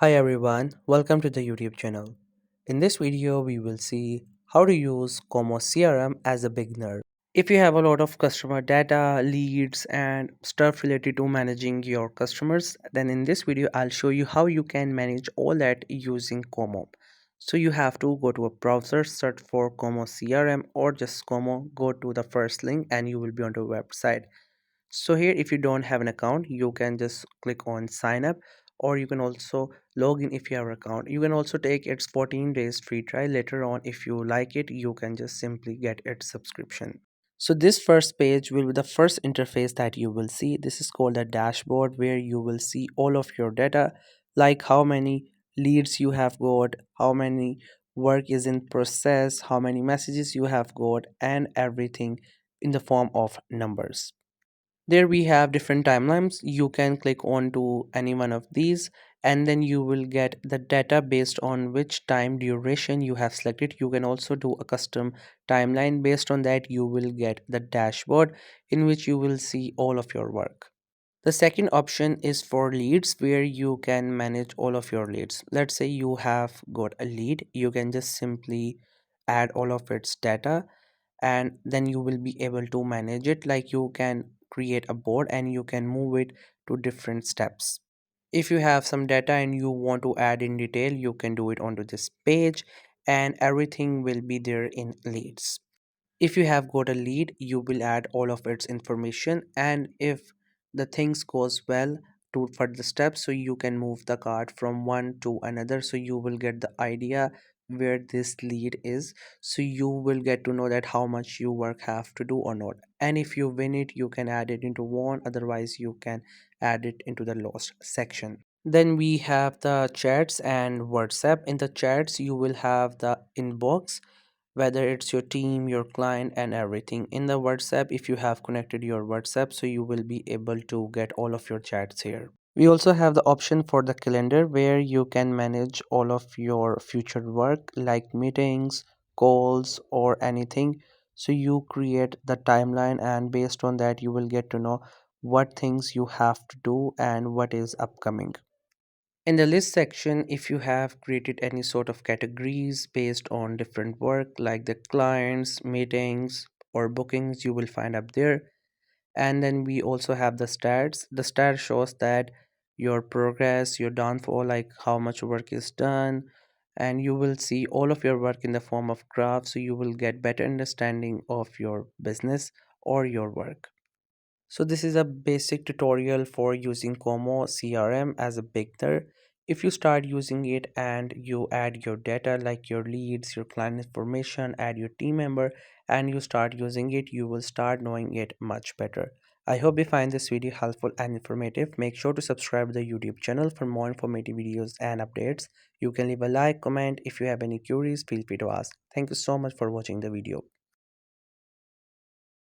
Hi everyone, welcome to the YouTube channel. In this video, we will see how to use Kommo CRM as a beginner. If you have a lot of customer data, leads, and stuff related to managing your customers, then in this video, I'll show you how you can manage all that using Kommo. So you have to go to a browser, search for Kommo CRM or just Kommo, go to the first link and you will be on the website. So here if you don't have an account you can just click on sign up, or you can also log in if you have an account. You can also take its 14 days free trial. Later on, if you like it, you can just simply get its subscription. So this first page will be the first interface that you will see. This is called a dashboard, where you will see all of your data, like how many leads you have got, how many work is in process, how many messages you have got, and everything in the form of numbers. There we have different timelines. You can click on to any one of these and then you will get the data based on which time duration you have selected. You can also do a custom timeline. Based on that, you will get the dashboard in which you will see all of your work. The second option is for leads, where you can manage all of your leads. Let's say you have got a lead, you can just simply add all of its data and then you will be able to manage it. Like, you can create a board and you can move it to different steps. If you have some data and you want to add in detail, you can do it onto this page and everything will be there in leads. If you have got a lead, you will add all of its information, and if the things goes well to further steps, so you can move the card from one to another, so you will get the idea where this lead is. So you will get to know that how much you work have to do or not, and if you win it you can add it into one, otherwise you can add it into the lost section. Then we have the chats and WhatsApp. In the chats you will have the inbox, whether it's your team, your client, and everything. In the WhatsApp, if you have connected your WhatsApp, so you will be able to get all of your chats here. We also have the option for the calendar, where you can manage all of your future work like meetings, calls, or anything. So you create the timeline, and based on that you will get to know what things you have to do and what is upcoming. In the list section, if you have created any sort of categories based on different work like the clients, meetings, or bookings, you will find up there. And then we also have the stats. The stat shows that your progress, your downfall, like how much work is done, and you will see all of your work in the form of graphs, so you will get better understanding of your business or your work. So this is a basic tutorial for using Como CRM as a beginner. If you start using it and you add your data like your leads, your client information, add your team member, and you start using it, you will start knowing it much better. I hope you find this video helpful and informative. Make sure to subscribe to the YouTube channel for more informative videos and updates. You can leave a like, comment. If you have any queries, feel free to ask. Thank you so much for watching the video.